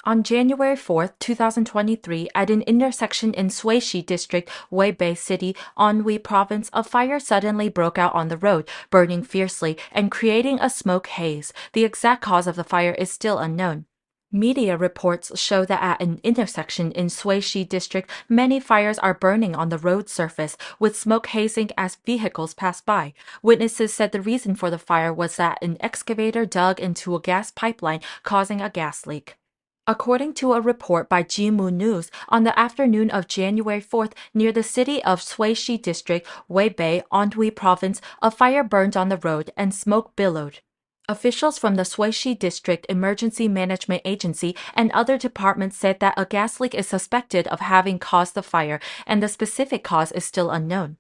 On January 4, 2023, at an intersection in Suishi District, Weibei City, Anhui Province, a fire suddenly broke out on the road, burning fiercely and creating a smoke haze. The exact cause of the fire is still unknown. Media reports show that at an intersection in Suishi District, many fires are burning on the road surface, with smoke hazing as vehicles pass by. Witnesses said the reason for the fire was that an excavator dug into a gas pipeline, causing a gas leak. According to a report by Jimu News, on the afternoon of January 4th, near the city of Suishi District, Weibei, Anhui Province, a fire burned on the road and smoke billowed. Officials from the Suishi District Emergency Management Agency and other departments said that a gas leak is suspected of having caused the fire, and the specific cause is still unknown.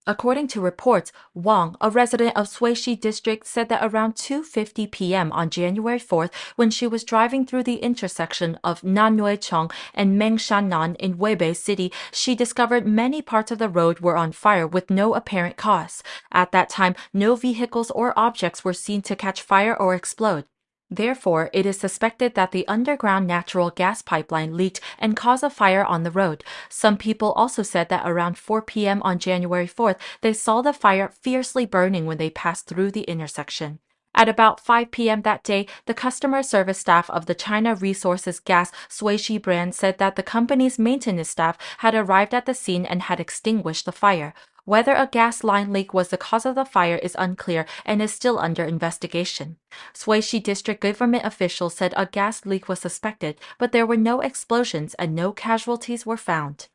According to reports, Wang, a resident of Suishi District, said that around 2:50 p.m. on January 4th, when she was driving through the intersection of Nannuicheng and Mengshannan in Weibei City, she discovered many parts of the road were on fire with no apparent cause. At that time, no vehicles or objects were seen to catch fire or explode. Therefore, it is suspected that the underground natural gas pipeline leaked and caused a fire on the road. Some people also said that around 4 p.m. on January 4th, they saw the fire fiercely burning when they passed through the intersection. At about 5 p.m. that day, the customer service staff of the China Resources Gas Suishi brand said that the company's maintenance staff had arrived at the scene and had extinguished the fire. Whether a gas line leak was the cause of the fire is unclear and is still under investigation. Suishi district government officials said a gas leak was suspected, but there were no explosions and no casualties were found.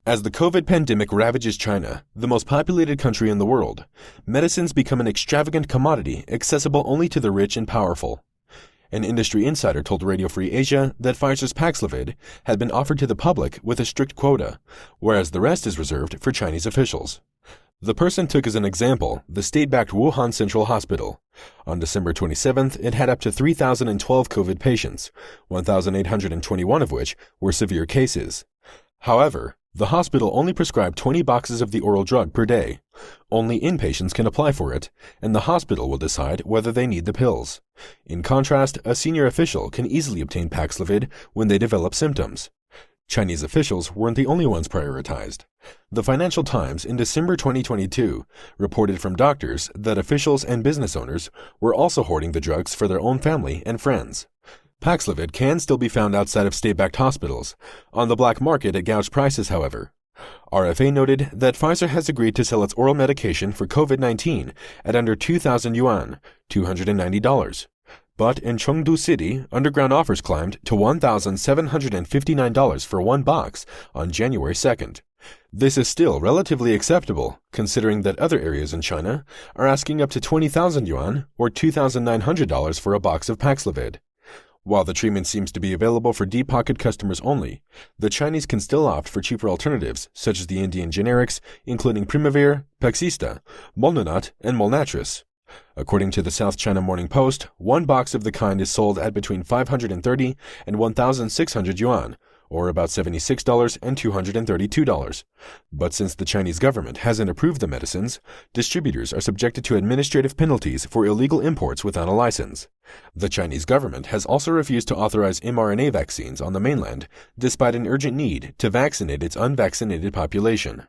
As the COVID pandemic ravages China, the most populated country in the world, medicines become an extravagant commodity accessible only to the rich and powerful. An industry insider told Radio Free Asia that Pfizer's Paxlovid had been offered to the public with a strict quota, whereas the rest is reserved for Chinese officials. The person took as an example the state-backed Wuhan Central Hospital. On December 27th, it had up to 3,012 COVID patients, 1,821 of which were severe cases. However, the hospital only prescribed 20 boxes of the oral drug per day. Only inpatients can apply for it, and the hospital will decide whether they need the pills. In contrast, a senior official can easily obtain Paxlovid when they develop symptoms. Chinese officials weren't the only ones prioritized. The Financial Times in December 2022 reported from doctors that officials and business owners were also hoarding the drugs for their own family and friends. Paxlovid can still be found outside of state-backed hospitals, on the black market at gouged prices, however. RFA noted that Pfizer has agreed to sell its oral medication for COVID-19 at under 2,000 yuan, $290. But in Chengdu City, underground offers climbed to $1,759 for one box on January 2nd. This is still relatively acceptable, considering that other areas in China are asking up to 20,000 yuan or $2,900 for a box of Paxlovid. While the treatment seems to be available for deep-pocket customers only, the Chinese can still opt for cheaper alternatives, such as the Indian generics, including Primavir, Paxista, Molnunat, and Molnatris. According to the South China Morning Post, one box of the kind is sold at between 530 and 1,600 yuan, or about $76 and $232. But since the Chinese government hasn't approved the medicines, distributors are subjected to administrative penalties for illegal imports without a license. The Chinese government has also refused to authorize mRNA vaccines on the mainland, despite an urgent need to vaccinate its unvaccinated population.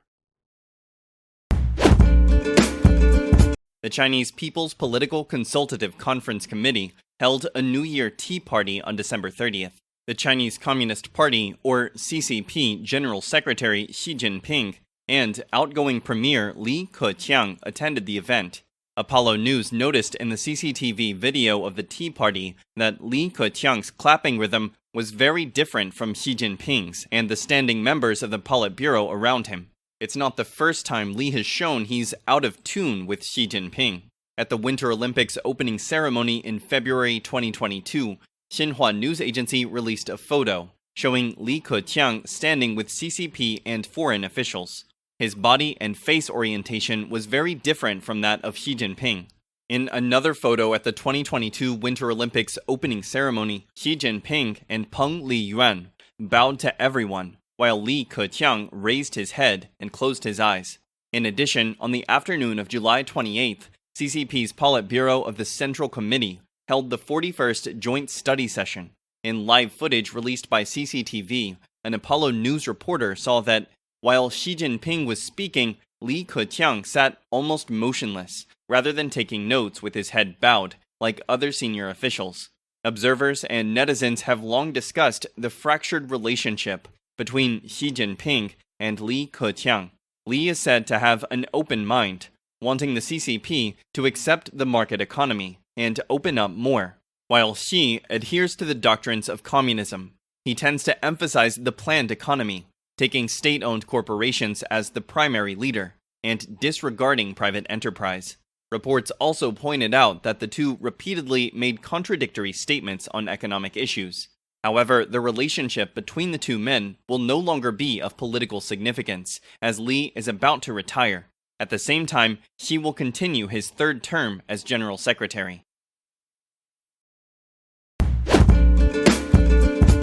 The Chinese People's Political Consultative Conference Committee held a New Year tea party on December 30th. The Chinese Communist Party, or CCP, General Secretary Xi Jinping and outgoing Premier Li Keqiang attended the event. Apollo News noticed in the CCTV video of the tea party that Li Keqiang's clapping rhythm was very different from Xi Jinping's and the standing members of the Politburo around him. It's not the first time Li has shown he's out of tune with Xi Jinping. At the Winter Olympics opening ceremony in February 2022, Xinhua News Agency released a photo showing Li Keqiang standing with CCP and foreign officials. His body and face orientation was very different from that of Xi Jinping. In another photo at the 2022 Winter Olympics opening ceremony, Xi Jinping and Peng Liyuan bowed to everyone, while Li Keqiang raised his head and closed his eyes. In addition, on the afternoon of July 28th, CCP's Politburo of the Central Committee held the 41st Joint Study Session. In live footage released by CCTV, an Apollo News reporter saw that while Xi Jinping was speaking, Li Keqiang sat almost motionless, rather than taking notes with his head bowed, like other senior officials. Observers and netizens have long discussed the fractured relationship between Xi Jinping and Li Keqiang. Li is said to have an open mind, wanting the CCP to accept the market economy and open up more, while Xi adheres to the doctrines of communism. He tends to emphasize the planned economy, taking state-owned corporations as the primary leader, and disregarding private enterprise. Reports also pointed out that the two repeatedly made contradictory statements on economic issues. However, the relationship between the two men will no longer be of political significance, as Li is about to retire. At the same time, Xi will continue his third term as General Secretary.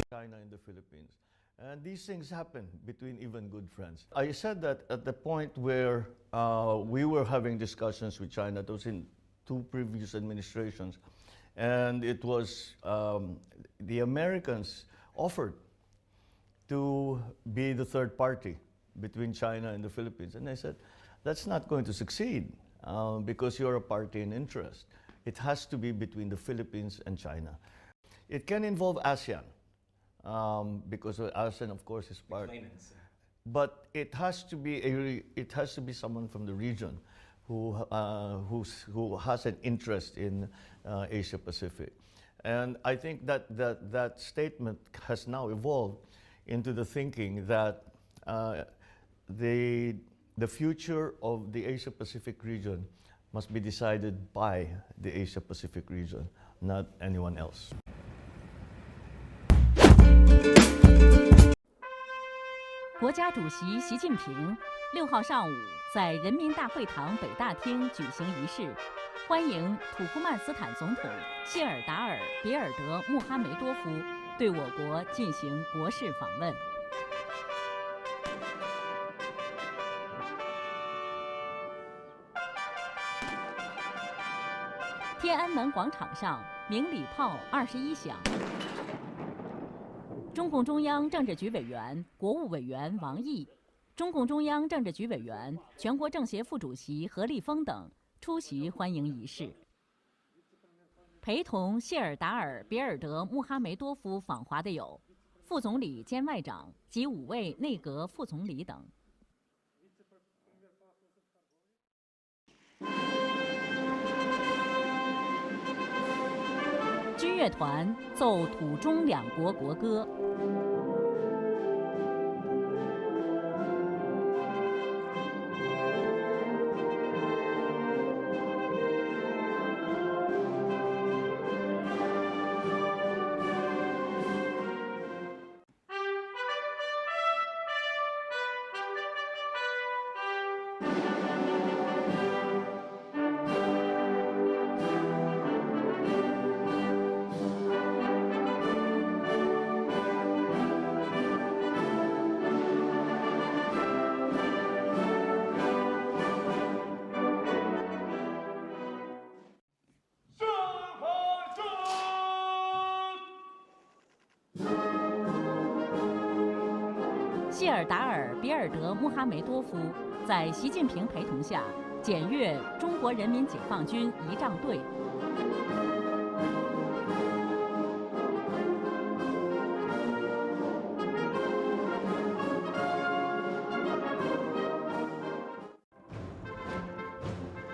China and the Philippines. And these things happen between even good friends. I said that at the point where we were having discussions with China, those in 2 previous administrations, and it was the Americans offered to be the third party between China and the Philippines. And I said, that's not going to succeed because you're a party in interest. It has to be between the Philippines and China. It can involve ASEAN. Because ASEAN, of course, is part. But it has to be someone from the region who has an interest in Asia Pacific, and I think that statement has now evolved into the thinking that the future of the Asia Pacific region must be decided by the Asia Pacific region, not anyone else. 国家主席习近平6号上午在人民大会堂北大厅举行仪式，欢迎土库曼斯坦总统谢尔达尔·别尔德穆哈梅多夫对我国进行国事访问。天安门广场上鸣礼炮21响。 中共中央政治局委员、国务委员王毅，中共中央政治局委员、全国政协副主席何立峰等出席欢迎仪式。陪同谢尔达尔·别尔德穆哈梅多夫访华的有副总理兼外长及5位内阁副总理等。军乐团奏土中两国国歌。 谢尔达尔·别尔德穆哈梅多夫在习近平陪同下检阅中国人民解放军仪仗队。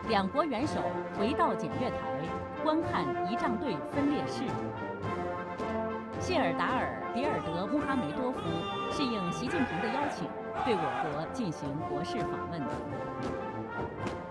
两国元首回到检阅台，观看仪仗队分列式。 谢尔达尔·别尔德穆哈梅多夫是应习近平的邀请，对我国进行国事访问的。